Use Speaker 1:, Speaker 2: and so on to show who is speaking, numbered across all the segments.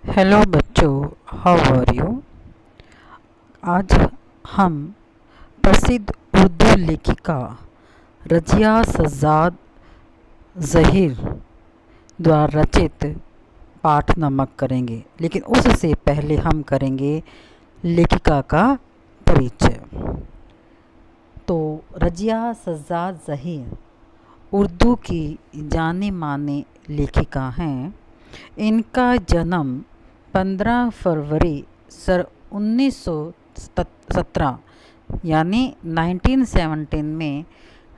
Speaker 1: Hello बच्चों, how are you. आज हम प्रसिद्ध उर्दू लेखिका रजिया सज्जाद ज़हीर द्वारा रचित पाठ नमक करेंगे, लेकिन उससे पहले हम करेंगे लेखिका का परिचय। तो रजिया सज्जाद ज़हीर उर्दू की जाने माने लेखिका हैं। इनका जन्म 15 फरवरी सन 1917 यानी 1917 में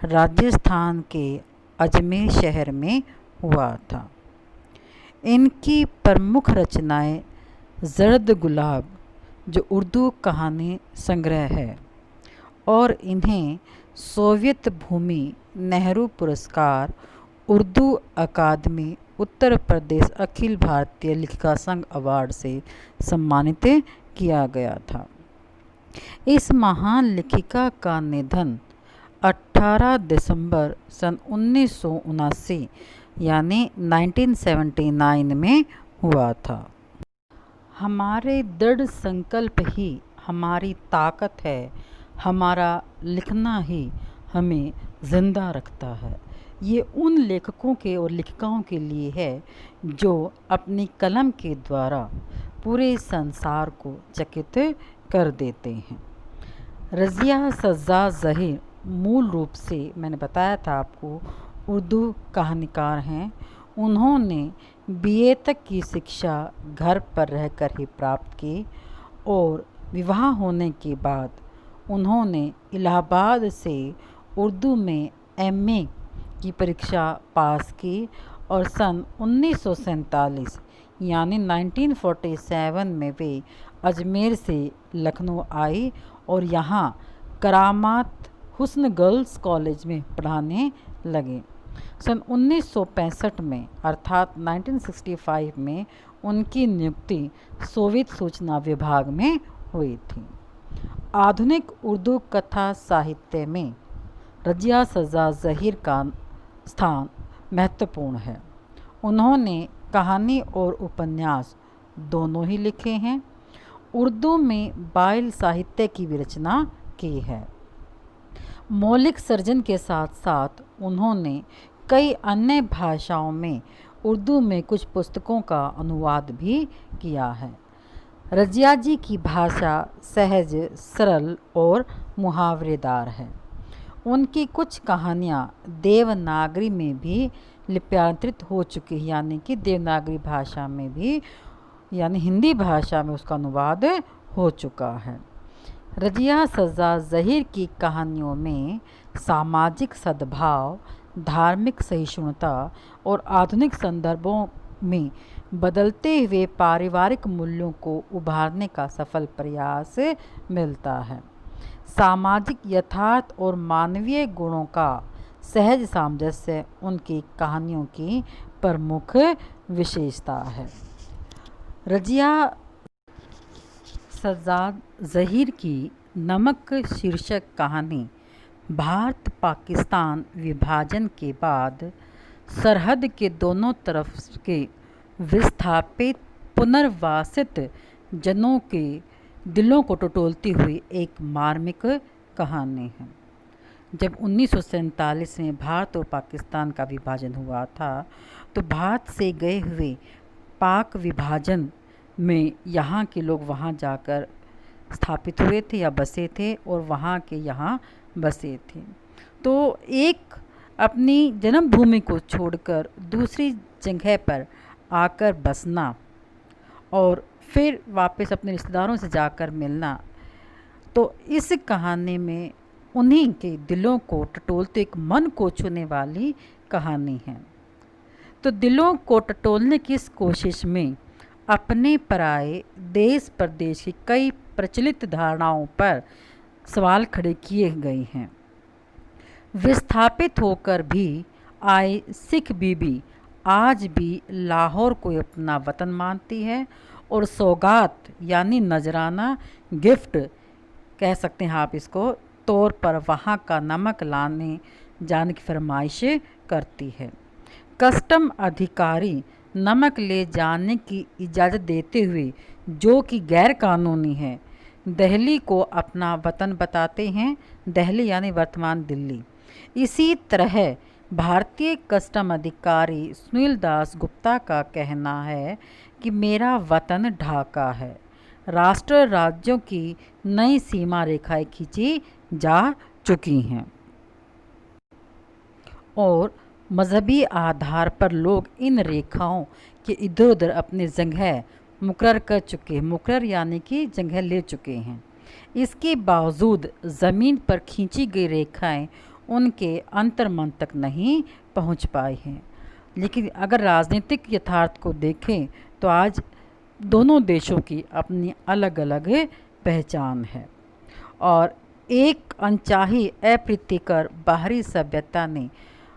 Speaker 1: राजस्थान के अजमेर शहर में हुआ था। इनकी प्रमुख रचनाएं जर्द गुलाब जो उर्दू कहानी संग्रह है और इन्हें सोवियत भूमि नेहरू पुरस्कार, उर्दू अकादमी उत्तर प्रदेश अखिल भारतीय लेखिका संघ अवार्ड से सम्मानित किया गया था। इस महान लेखिका का निधन 18 दिसंबर सन 1979 यानी 1979 में हुआ था। हमारे दृढ़ संकल्प ही हमारी ताकत है, हमारा लिखना ही हमें जिंदा रखता है। ये उन लेखकों के और लेखिकाओं के लिए है जो अपनी कलम के द्वारा पूरे संसार को चकित कर देते हैं। रज़िया सज्जाद ज़हीर मूल रूप से मैंने बताया था आपको उर्दू कहानीकार हैं। उन्होंने बीए तक की शिक्षा घर पर रहकर ही प्राप्त की और विवाह होने के बाद उन्होंने इलाहाबाद से उर्दू में एमए की परीक्षा पास की और सन 1947 यानी 1947 में वे अजमेर से लखनऊ आई और यहाँ करामात हुस्न गर्ल्स कॉलेज में पढ़ाने लगे। सन 1965 में अर्थात 1965 में उनकी नियुक्ति सोवियत सूचना विभाग में हुई थी। आधुनिक उर्दू कथा साहित्य में रज़िया सज्जाद ज़हीर का स्थान महत्वपूर्ण है। उन्होंने कहानी और उपन्यास दोनों ही लिखे हैं। उर्दू में बाइल साहित्य की भी रचना की है। मौलिक सर्जन के साथ साथ उन्होंने कई अन्य भाषाओं में उर्दू में कुछ पुस्तकों का अनुवाद भी किया है। रज़िया जी की भाषा सहज, सरल और मुहावरेदार है। उनकी कुछ कहानियाँ देवनागरी में भी लिप्यान्तरित हो चुकी है, यानी कि देवनागरी भाषा में भी यानी हिंदी भाषा में उसका अनुवाद हो चुका है। रज़िया सज्जाद ज़हीर की कहानियों में सामाजिक सद्भाव, धार्मिक सहिष्णुता और आधुनिक संदर्भों में बदलते हुए पारिवारिक मूल्यों को उभारने का सफल प्रयास मिलता है। सामाजिक यथार्थ और मानवीय गुणों का सहज सामंजस्य उनकी कहानियों की प्रमुख विशेषता है। रज़िया सज्जाद ज़हीर की नमक शीर्षक कहानी भारत पाकिस्तान विभाजन के बाद सरहद के दोनों तरफ के विस्थापित पुनर्वासित जनों के दिलों को टटोलती हुई एक मार्मिक कहानी है। जब 1947 में भारत और पाकिस्तान का विभाजन हुआ था तो भारत से गए हुए पाक विभाजन में यहाँ के लोग वहाँ जाकर स्थापित हुए थे या बसे थे और वहाँ के यहाँ बसे थे। तो एक अपनी जन्मभूमि को छोड़कर दूसरी जगह पर आकर बसना और फिर वापस अपने रिश्तेदारों से जाकर मिलना, तो इस कहानी में उन्हीं के दिलों को टटोलते एक मन को छूने वाली कहानी है। तो दिलों को टटोलने की इस कोशिश में अपने पराए देश प्रदेश की कई प्रचलित धारणाओं पर सवाल खड़े किए गए हैं। विस्थापित होकर भी आए सिख बीबी आज भी लाहौर को अपना वतन मानती है और सौगात यानी नजराना, गिफ्ट कह सकते हैं आप इसको, तौर पर वहाँ का नमक लाने जाने की फरमाइश करती है। कस्टम अधिकारी नमक ले जाने की इजाज़त देते हुए, जो कि गैर कानूनी है, दिल्ली को अपना वतन बताते हैं। दिल्ली यानी वर्तमान दिल्ली। इसी तरह भारतीय कस्टम अधिकारी सुनील दास गुप्ता का कहना है कि मेरा वतन ढाका है। राष्ट्र राज्यों की नई सीमा रेखाएं खींची जा चुकी हैं और मजहबी आधार पर लोग इन रेखाओं के इधर उधर अपनी जगह मुकर्रर कर चुके हैं। मुकर्रर यानी कि जगह ले चुके हैं। इसके बावजूद ज़मीन पर खींची गई रेखाएं उनके अंतर्मन तक नहीं पहुंच पाई हैं। लेकिन अगर राजनीतिक यथार्थ को देखें तो आज दोनों देशों की अपनी अलग अलग पहचान है और एक अनचाही अप्रीतिकर बाहरी सभ्यता ने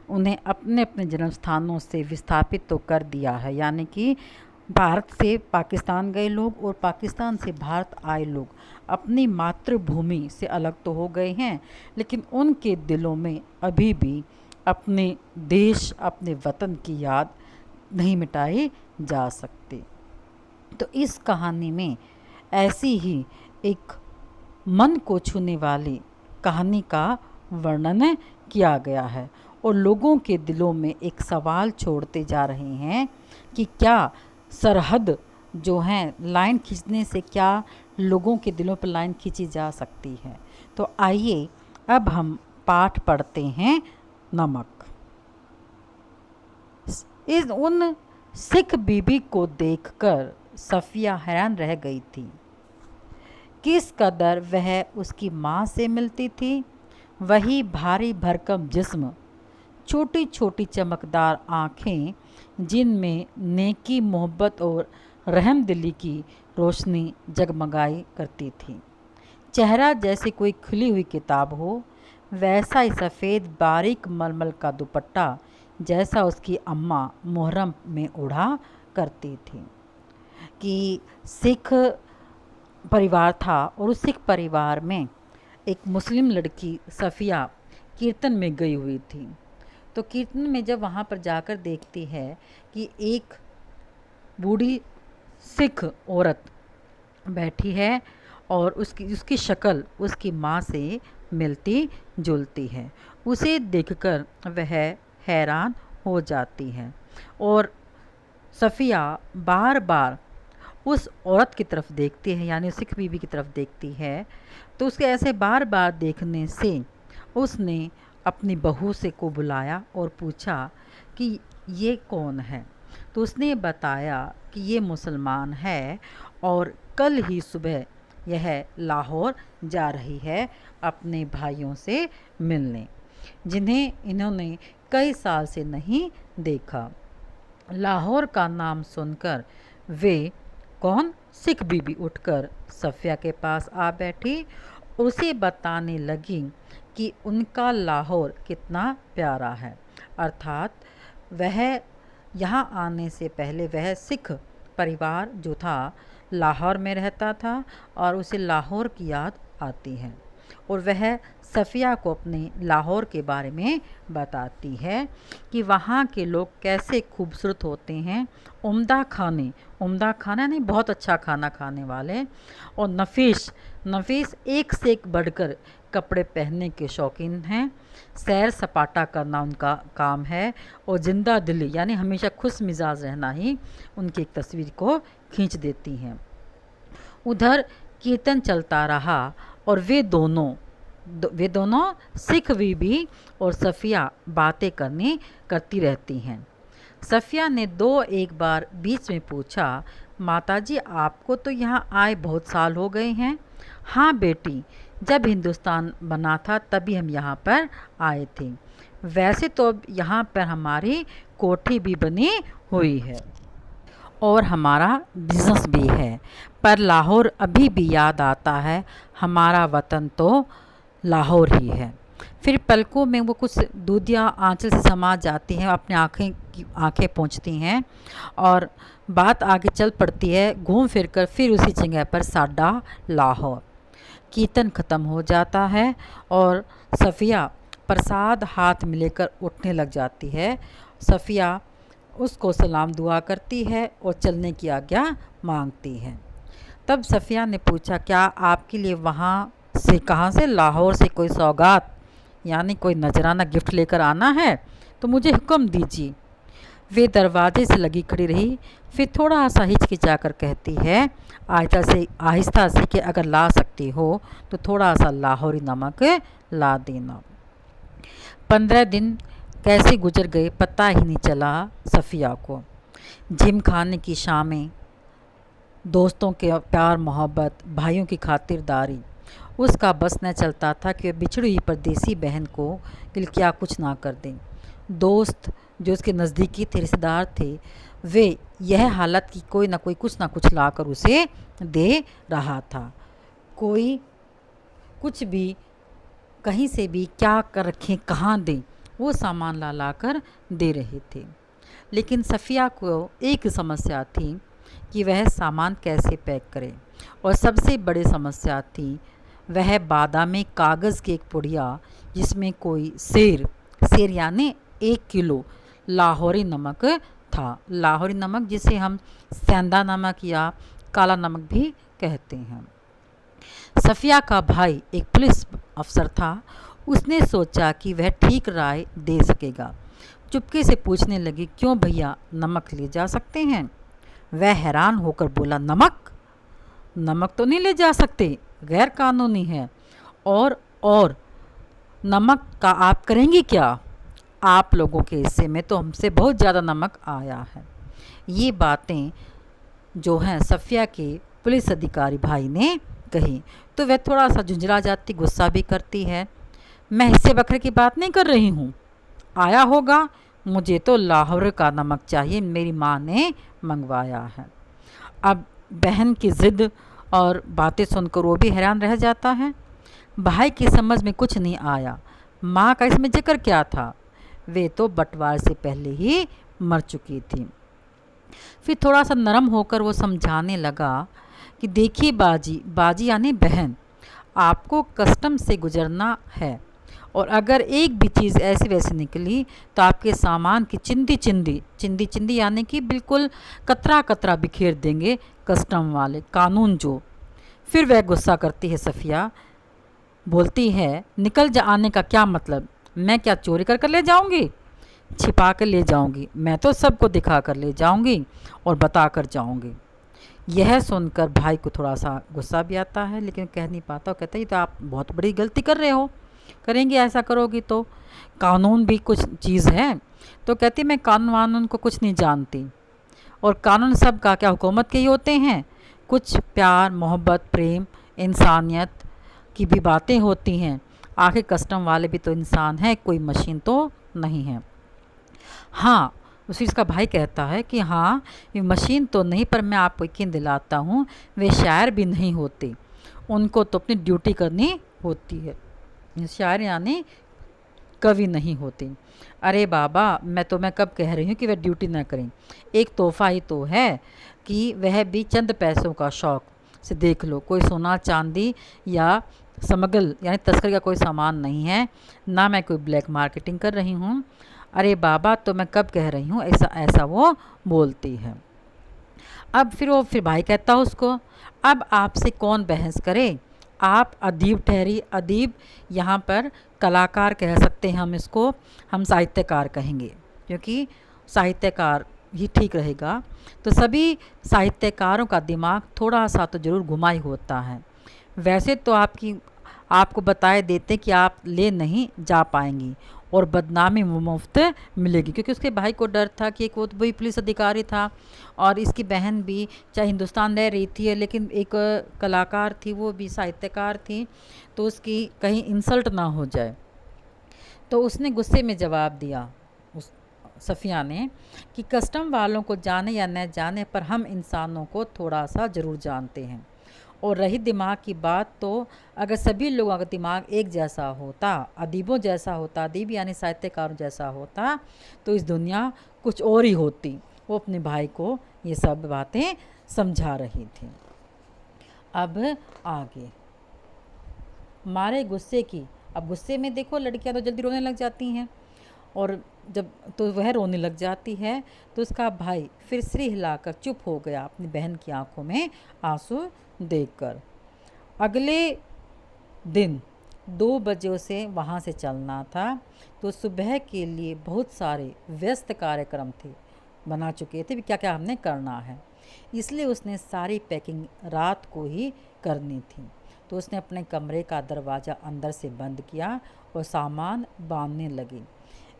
Speaker 1: उन्हें अपने अपने जन्म स्थानों से विस्थापित तो कर दिया है। यानी कि भारत से पाकिस्तान गए लोग और पाकिस्तान से भारत आए लोग अपनी मातृभूमि से अलग तो हो गए हैं, लेकिन उनके दिलों में अभी भी अपने देश, अपने वतन की याद नहीं मिटाई जा सकती। तो इस कहानी में ऐसी ही एक मन को छूने वाली कहानी का वर्णन किया गया है और लोगों के दिलों में एक सवाल छोड़ते जा रहे हैं कि क्या सरहद जो है लाइन खींचने से क्या लोगों के दिलों पर लाइन खींची जा सकती है। तो आइए अब हम पाठ पढ़ते हैं। नमक। उन सिख बीबी को देखकर सफ़िया हैरान रह गई थी। किस कदर वह उसकी माँ से मिलती थी। वही भारी भरकम जिस्म, छोटी छोटी चमकदार आँखें जिनमें नेकी, मोहब्बत और रहमदिली की रोशनी जगमगाई करती थी। चेहरा जैसे कोई खुली हुई किताब हो, वैसा ही सफ़ेद बारीक मलमल का दुपट्टा जैसा उसकी अम्मा मुहर्रम में ओढ़ा करती थी। कि सिख परिवार था और उस सिख परिवार में एक मुस्लिम लड़की सफ़िया कीर्तन में गई हुई थी। तो कीर्तन में जब वहाँ पर जाकर देखती है कि एक बूढ़ी सिख औरत बैठी है और उसकी शक्ल उसकी माँ से मिलती जुलती है, उसे देखकर वह हैरान हो जाती है और सफ़िया बार बार उस औरत की तरफ देखती है, यानी सिख बीबी की तरफ देखती है। तो उसके ऐसे बार बार देखने से उसने अपनी बहू से को बुलाया और पूछा कि ये कौन है। तो उसने बताया कि ये मुसलमान है और कल ही सुबह यह लाहौर जा रही है अपने भाइयों से मिलने, जिन्हें इन्होंने कई साल से नहीं देखा। लाहौर का नाम सुनकर वे कौन सिख बीबी उठकर सफ़िया के पास आ बैठी, उसे बताने लगी कि उनका लाहौर कितना प्यारा है। अर्थात वह यहाँ आने से पहले वह सिख परिवार जो था लाहौर में रहता था और उसे लाहौर की याद आती है और वह सफ़िया को अपने लाहौर के बारे में बताती है कि वहाँ के लोग कैसे खूबसूरत होते हैं, उम्दा खाना नहीं, बहुत अच्छा खाना खाने वाले, और नफीस एक से एक बढ़कर कपड़े पहनने के शौकीन हैं। सैर सपाटा करना उनका काम है और जिंदा दिली यानी हमेशा खुश मिजाज रहना ही उनकी एक तस्वीर को खींच देती हैं। उधर कीर्तन चलता रहा और वे दोनों सिख बीबी और सफ़िया बातें करती रहती हैं। सफ़िया ने एक बार बीच में पूछा, माताजी आपको तो यहाँ आए बहुत साल हो गए हैं। हाँ बेटी, जब हिंदुस्तान बना था तभी हम यहाँ पर आए थे। वैसे तो अब यहाँ पर हमारी कोठी भी बनी हुई है और हमारा बिजनेस भी है, पर लाहौर अभी भी याद आता है। हमारा वतन तो लाहौर ही है। फिर पलकों में वो कुछ दूधिया आंचल से समा जाती हैं, अपनी आँखें पोंछती हैं और बात आगे चल पड़ती है। घूम फिर कर फिर उसी जगह पर साडा लाहौर। कीर्तन ख़त्म हो जाता है और सफ़िया प्रसाद हाथ में लेकर उठने लग जाती है। सफ़िया उसको सलाम दुआ करती है और चलने की आज्ञा मांगती है। तब सफ़िया ने पूछा, क्या आपके लिए वहाँ से, कहाँ से, लाहौर से कोई सौगात यानी कोई नजराना गिफ्ट लेकर आना है तो मुझे हुक्म दीजिए। वे दरवाजे से लगी खड़ी रही, फिर थोड़ा सा हिचकिचा कर कहती है आहिस्ता से कि अगर ला सकती हो तो थोड़ा सा लाहौरी नमक ला देना। 15 दिन कैसे गुजर गए पता ही नहीं चला सफ़िया को। जिम खाने की शामें, दोस्तों के प्यार मोहब्बत, भाइयों की खातिरदारी, उसका बस न चलता था कि वह बिछड़ी हुई परदेसी बहन को क्या कुछ ना कर दें। दोस्त जो उसके नज़दीकी थे, रिश्तेदार थे, वे यह हालत कि कोई ना कोई कुछ ना कुछ लाकर उसे दे रहा था। कोई कुछ भी कहीं से भी क्या कर रखें, कहाँ दें, वो सामान ला ला कर दे रहे थे। लेकिन सफ़िया को एक समस्या थी कि वह सामान कैसे पैक करे, और सबसे बड़ी समस्या थी वह बादामी कागज़ की एक पुड़िया जिसमें कोई सेर यानी 1 किलो लाहौरी नमक था। लाहौरी नमक जिसे हम सेंधा नमक या काला नमक भी कहते हैं। सफ़िया का भाई एक पुलिस अफसर था। उसने सोचा कि वह ठीक राय दे सकेगा। चुपके से पूछने लगी, क्यों भैया, नमक ले जा सकते हैं? वह हैरान होकर बोला, नमक तो नहीं ले जा सकते, गैर कानूनी है। और नमक का आप करेंगी क्या? आप लोगों के हिस्से में तो हमसे बहुत ज़्यादा नमक आया है। ये बातें जो हैं सफ़िया के पुलिस अधिकारी भाई ने कही तो वह थोड़ा सा झुंझला जाती, गुस्सा भी करती है। मैं हिस्से बकरे की बात नहीं कर रही हूँ, आया होगा, मुझे तो लाहौर का नमक चाहिए, मेरी माँ ने मंगवाया है। अब बहन की ज़िद और बातें सुनकर वो भी हैरान रह जाता है। भाई की समझ में कुछ नहीं आया, माँ का इसमें जिक्र क्या था, वे तो बंटवारे से पहले ही मर चुकी थी। फिर थोड़ा सा नरम होकर वो समझाने लगा कि देखिए बाजी यानी बहन, आपको कस्टम से गुजरना है, और अगर एक भी चीज़ ऐसी वैसी निकली तो आपके सामान की चिंदी यानी कि बिल्कुल कतरा कतरा बिखेर देंगे कस्टम वाले, कानून जो। फिर वह गुस्सा करती है सफ़िया, बोलती है, निकल जा आने का क्या मतलब, मैं क्या चोरी कर ले जाऊंगी, छिपा कर ले जाऊंगी, मैं तो सबको दिखा कर ले जाऊंगी और बता कर जाऊंगी। यह सुनकर भाई को थोड़ा सा गुस्सा भी आता है, लेकिन कह नहीं पाता। वो कहता है, ये तो आप बहुत बड़ी गलती कर रहे हो, करेंगे ऐसा करोगी तो, कानून भी कुछ चीज़ है। तो कहती, मैं कानून वानून को कुछ नहीं जानती, और कानून सब का क्या हुकूमत के ही होते हैं, कुछ प्यार मोहब्बत प्रेम इंसानियत की भी बातें होती हैं। आखिर कस्टम वाले भी तो इंसान हैं, कोई मशीन तो नहीं है। हाँ, उसी इसका भाई कहता है कि हाँ, ये मशीन तो नहीं, पर मैं आपको यकीन दिलाता हूँ वे शायर भी नहीं होते, उनको तो अपनी ड्यूटी करनी होती है। शायर यानी कवि नहीं होते। अरे बाबा, मैं कब कह रही हूँ कि वह ड्यूटी ना करें, एक तोहफ़ा ही तो है कि वह भी चंद पैसों का शौक़ से, देख लो, कोई सोना चांदी या स्मगल यानी तस्करी का कोई सामान नहीं है, ना मैं कोई ब्लैक मार्केटिंग कर रही हूँ। अरे बाबा, तो मैं कब कह रही हूँ, ऐसा वो बोलती है। अब फिर भाई कहता है उसको, अब आपसे कौन बहस करे, आप अदीब ठहरी। अदीब यहाँ पर कलाकार कह सकते हैं हम इसको, हम साहित्यकार कहेंगे, क्योंकि साहित्यकार ही ठीक रहेगा। तो सभी साहित्यकारों का दिमाग थोड़ा सा तो ज़रूर घुमा ही होता है। वैसे तो आपको बताए देते कि आप ले नहीं जा पाएंगी और बदनामी मुफ्त मिलेगी, क्योंकि उसके भाई को डर था कि एक वो तो वही पुलिस अधिकारी था, और इसकी बहन भी चाहे हिंदुस्तान रह रही थी लेकिन एक कलाकार थी, वो भी साहित्यकार थी, तो उसकी कहीं इंसल्ट ना हो जाए। तो उसने गुस्से में जवाब दिया उस सफ़िया ने कि कस्टम वालों को जाने या न जाने पर हम इंसानों को थोड़ा सा ज़रूर जानते हैं, और रही दिमाग की बात, तो अगर सभी लोगों का दिमाग एक जैसा होता, अदीबों जैसा होता, अदीब यानी साहित्यकारों जैसा होता, तो इस दुनिया कुछ और ही होती। वो अपने भाई को ये सब बातें समझा रही थी। अब आगे मारे गुस्से की, अब गुस्से में देखो लड़कियां तो जल्दी रोने लग जाती हैं, और जब तो वह रोने लग जाती है तो उसका भाई फिर सिर हिलाकर चुप हो गया अपनी बहन की आंखों में आंसू देखकर। अगले दिन 2 बजे उसे वहाँ से चलना था, तो सुबह के लिए बहुत सारे व्यस्त कार्यक्रम थे, बना चुके थे भी क्या क्या हमने करना है, इसलिए उसने सारी पैकिंग रात को ही करनी थी। तो उसने अपने कमरे का दरवाज़ा अंदर से बंद किया और सामान बांधने लगी।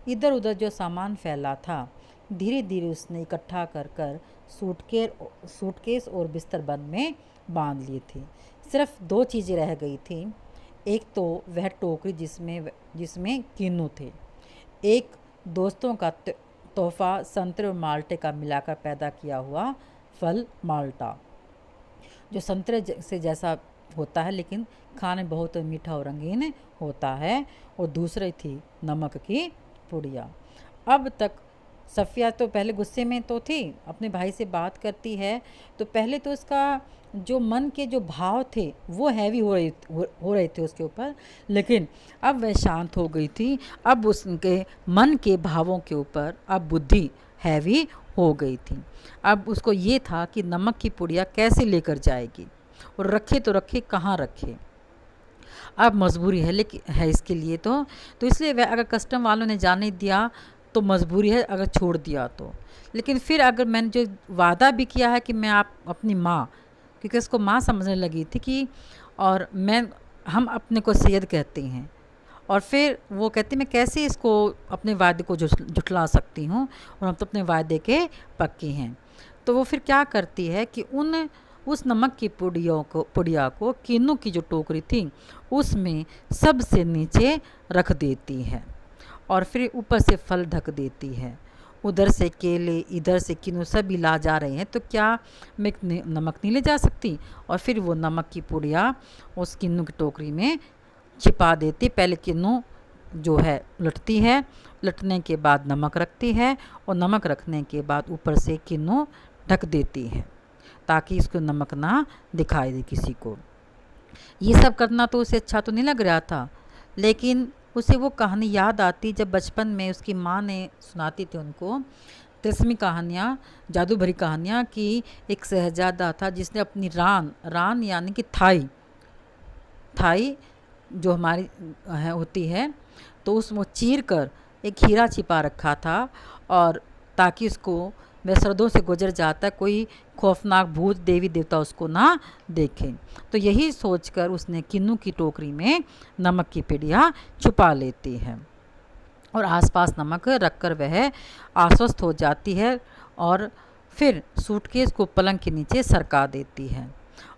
Speaker 1: इधर उधर जो सामान फैला था धीरे धीरे उसने इकट्ठा कर कर सूटकेस और बिस्तर बंद में बांध लिए थे। सिर्फ 2 चीज़ें रह गई थी। एक तो वह टोकरी जिसमें किन्नू थे, एक दोस्तों का तोहफा संतरे और माल्टे का मिलाकर पैदा किया हुआ फल माल्टा, जो संतरे से जैसा होता है लेकिन खाने बहुत मीठा और रंगीन होता है, और दूसरी थी नमक की पुड़िया। अब तक सफ़िया तो पहले गुस्से में तो थी, अपने भाई से बात करती है तो पहले तो उसका जो मन के जो भाव थे वो हैवी हो रहे थे उसके ऊपर, लेकिन अब वह शांत हो गई थी। अब उसके मन के भावों के ऊपर अब बुद्धि हैवी हो गई थी। अब उसको ये था कि नमक की पुड़िया कैसे लेकर जाएगी और रखे तो रखे कहाँ रखे। अब मजबूरी है लेकिन है इसके लिए तो इसलिए वह अगर कस्टम वालों ने जाने दिया तो मजबूरी है, अगर छोड़ दिया तो। लेकिन फिर अगर मैंने जो वादा भी किया है कि मैं आप अपनी माँ, क्योंकि उसको माँ समझने लगी थी कि और हम अपने को सैयद कहते हैं, और फिर वो कहती मैं कैसे इसको अपने वादे को झुठला सकती हूँ, और हम तो अपने वादे के पक्के हैं। तो वो फिर क्या करती है कि उस नमक की पुड़िया को किन्नू की जो टोकरी थी उसमें सबसे नीचे रख देती है, और फिर ऊपर से फल ढक देती है। उधर से केले, इधर से किन्नू सभी ला जा रहे हैं, तो क्या मैं नमक नहीं ले जा सकती? और फिर वो नमक की पुड़िया उस किन्नू की टोकरी में छिपा देती। पहले किन्नू जो है लटती है, लटने के बाद नमक रखती है, और नमक रखने के बाद ऊपर से किन्नू ढक देती है ताकि इसको नमक ना दिखाई दे किसी को। ये सब करना तो उसे अच्छा तो नहीं लग रहा था, लेकिन उसे वो कहानी याद आती जब बचपन में उसकी माँ ने सुनाती थी उनको तिलस्मी कहानियाँ, जादू भरी कहानियाँ, कि एक शहजादा था जिसने अपनी रान यानी कि थाई जो हमारी होती है, तो उसमें चीर कर एक हीरा छिपा रखा था, और ताकि उसको वह सरहदों से गुजर जाता कोई खौफनाक भूत देवी देवता उसको ना देखें। तो यही सोचकर उसने किन्नू की टोकरी में नमक की पुड़िया छुपा लेती है, और आसपास नमक रखकर वह आश्वस्त हो जाती है, और फिर सूटकेस को पलंग के नीचे सरका देती है,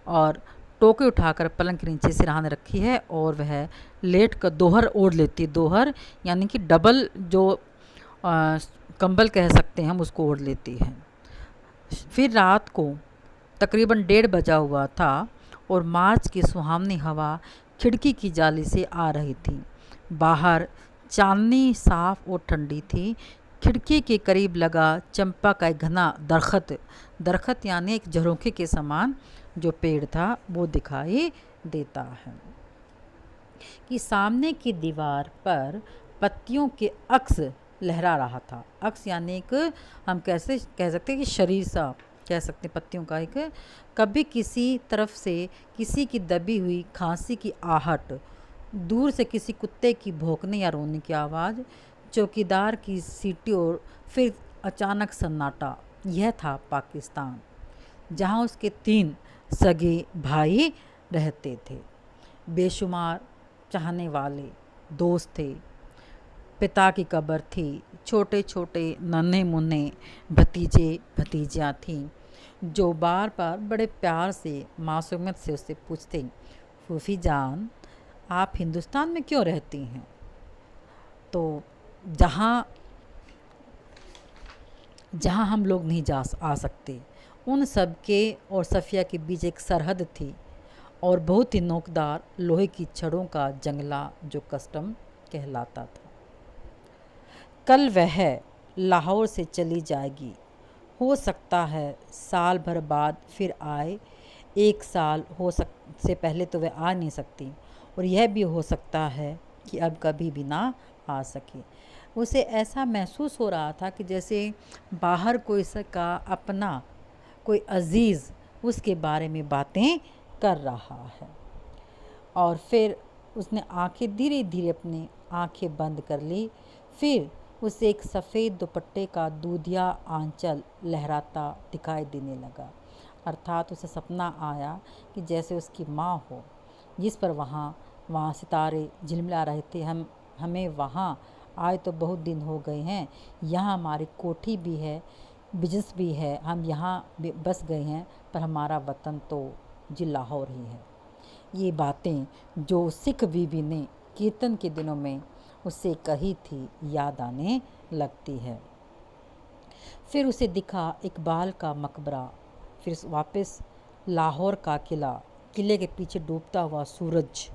Speaker 1: और टोकरी उठाकर पलंग के नीचे सिरहाने रखी है, और वह लेट कर दोहर ओढ़ लेती है। दोहर यानी कि डबल जो कंबल कह सकते हैं हम, उसको ओढ़ लेती है। फिर रात को तकरीबन 1:30 बजा हुआ था, और मार्च की सुहावनी हवा खिड़की की जाली से आ रही थी। बाहर चांदनी साफ और ठंडी थी। खिड़की के करीब लगा चंपा का एक घना दरख्त यानी एक झरोखे के समान जो पेड़ था वो दिखाई देता है कि सामने की दीवार पर पत्तियों के अक्स लहरा रहा था। अक्स यानी एक हम कैसे कह सकते हैं कि शरीर सा कह सकते हैं, पत्तियों का एक। कभी किसी तरफ से किसी की दबी हुई खांसी की आहट, दूर से किसी कुत्ते की भौंकने या रोने की आवाज़, चौकीदार की सीटी, और फिर अचानक सन्नाटा। यह था पाकिस्तान, जहां उसके 3 सगे भाई रहते थे। बेशुमार चाहने वाले दोस्त थे, पिता की कब्र थी, छोटे छोटे नन्हे मुन्ने भतीजे भतीजियाँ थीं जो बार बार बड़े प्यार से मासूमियत से उससे पूछते, फूफी जान आप हिंदुस्तान में क्यों रहती हैं? तो जहाँ हम लोग नहीं आ सकते, उन सब के और सफ़िया के बीच एक सरहद थी, और बहुत ही नोकदार लोहे की छड़ों का जंगला जो कस्टम कहलाता था। कल वह लाहौर से चली जाएगी, हो सकता है साल भर बाद फिर आए। 1 साल से पहले तो वह आ नहीं सकती, और यह भी हो सकता है कि अब कभी भी ना आ सके। उसे ऐसा महसूस हो रहा था कि जैसे बाहर कोई सका अपना कोई अजीज़ उसके बारे में बातें कर रहा है। और फिर उसने आंखें धीरे धीरे अपनी आंखें बंद कर ली। फिर उसे एक सफ़ेद दुपट्टे का दूधिया आंचल लहराता दिखाई देने लगा। अर्थात उसे सपना आया कि जैसे उसकी माँ हो, जिस पर वहाँ वहाँ सितारे झिलमिला रहे थे। हमें वहाँ आए तो बहुत दिन हो गए हैं, यहाँ हमारी कोठी भी है, बिजनेस भी है, हम यहाँ बस गए हैं, पर हमारा वतन तो जी लाहौर ही है। ये बातें जो सिख बीबी ने कीर्तन के दिनों में उससे कही थी याद आने लगती है। फिर उसे दिखा इकबाल का मकबरा, फिर वापस लाहौर का किला, किले के पीछे डूबता हुआ सूरज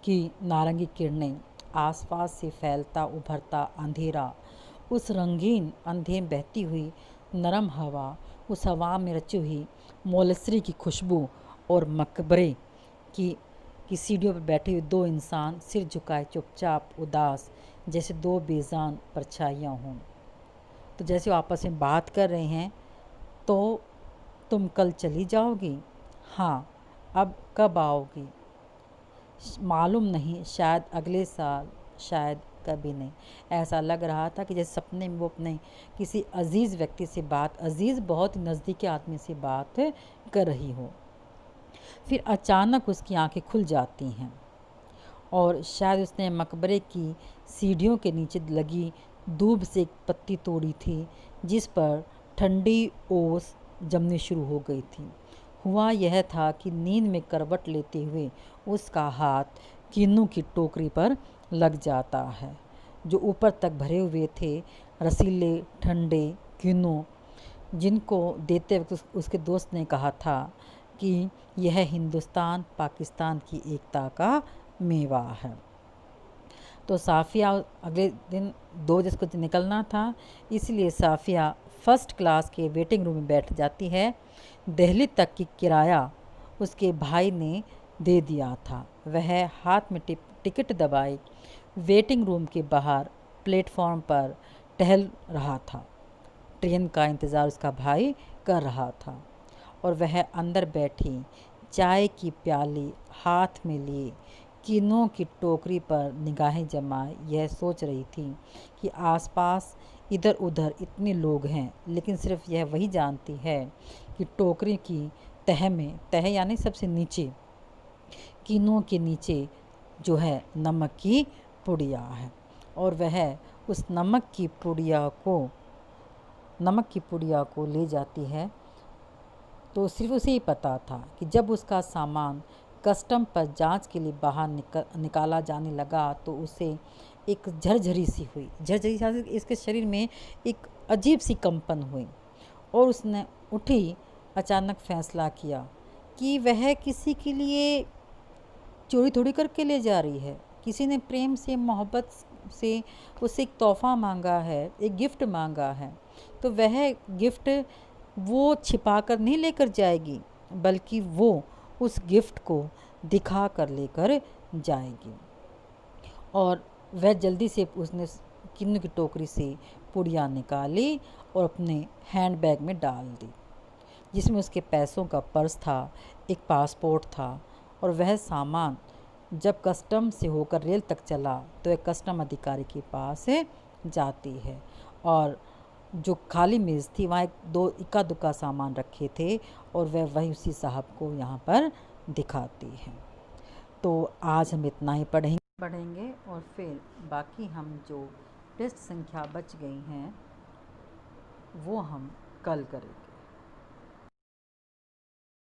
Speaker 1: की नारंगी किरणें, आसपास से फैलता उभरता अंधेरा, उस रंगीन अंधेर बहती हुई नरम हवा, उस हवा में रची हुई मोलसरी की खुशबू और मकबरे की सीढ़ियों पर बैठे हुए दो इंसान सिर झुकाए चुपचाप उदास, जैसे दो बेजान परछाइयाँ हों। तो जैसे वो आपस में बात कर रहे हैं, तो तुम कल चली जाओगी? हाँ। अब कब आओगी? मालूम नहीं, शायद अगले साल, शायद कभी नहीं। ऐसा लग रहा था कि जैसे सपने में वो अपने किसी अजीज़ व्यक्ति से बात, अजीज़ बहुत नज़दीकी आदमी से बात कर रही हो। फिर अचानक उसकी आंखें खुल जाती हैं और शायद उसने मकबरे की सीढ़ियों के नीचे लगी दूब से एक पत्ती तोड़ी थी, जिस पर ठंडी ओस जमनी शुरू हो गई थी। हुआ यह था कि नींद में करवट लेते हुए उसका हाथ कीनों की टोकरी पर लग जाता है, जो ऊपर तक भरे हुए थे रसीले ठंडे कीनों, जिनको देते वक्त उसके दोस्त ने कहा था कि यह हिंदुस्तान पाकिस्तान की एकता का मेवा है। तो साफ़िया अगले दिन 2 बजे को निकलना था, इसलिए साफ़िया फ़र्स्ट क्लास के वेटिंग रूम में बैठ जाती है। दिल्ली तक की किराया उसके भाई ने दे दिया था। वह हाथ में टिकट दबाए वेटिंग रूम के बाहर प्लेटफॉर्म पर टहल रहा था। ट्रेन का इंतज़ार उसका भाई कर रहा था और वह अंदर बैठी चाय की प्याली हाथ में लिए कीनों की टोकरी पर निगाहें जमाए यह सोच रही थी कि आसपास इधर उधर इतने लोग हैं, लेकिन सिर्फ यह वही जानती है कि टोकरी की तह में, तह यानी सबसे नीचे, कीनों के नीचे जो है नमक की पुड़िया है और वह उस नमक की पुड़िया को ले जाती है। तो सिर्फ उसे ही पता था कि जब उसका सामान कस्टम पर जांच के लिए बाहर निकाला जाने लगा तो उसे एक झरझरी सी हुई। झरझरी इसके शरीर में एक अजीब सी कंपन हुई और उसने उठी अचानक फैसला किया कि वह किसी के लिए चोरी थोड़ी करके ले जा रही है। किसी ने प्रेम से मोहब्बत से उससे एक तोहफ़ा मांगा है, एक गिफ्ट मांगा है, तो वह गिफ्ट वो छिपा कर नहीं लेकर जाएगी, बल्कि वो उस गिफ्ट को दिखा कर लेकर जाएगी। और वह जल्दी से उसने किन्नू की टोकरी से पुड़िया निकाली और अपने हैंडबैग में डाल दी, जिसमें उसके पैसों का पर्स था, एक पासपोर्ट था। और वह सामान जब कस्टम से होकर रेल तक चला तो एक कस्टम अधिकारी के पास जाती है और जो खाली मेज़ थी वहाँ दो इक्का दुक्का सामान रखे थे और वह वही उसी साहब को यहाँ पर दिखाती है। तो आज हम इतना ही पढ़ेंगे और फिर बाकी हम जो टेस्ट संख्या बच गई हैं वो हम कल करेंगे।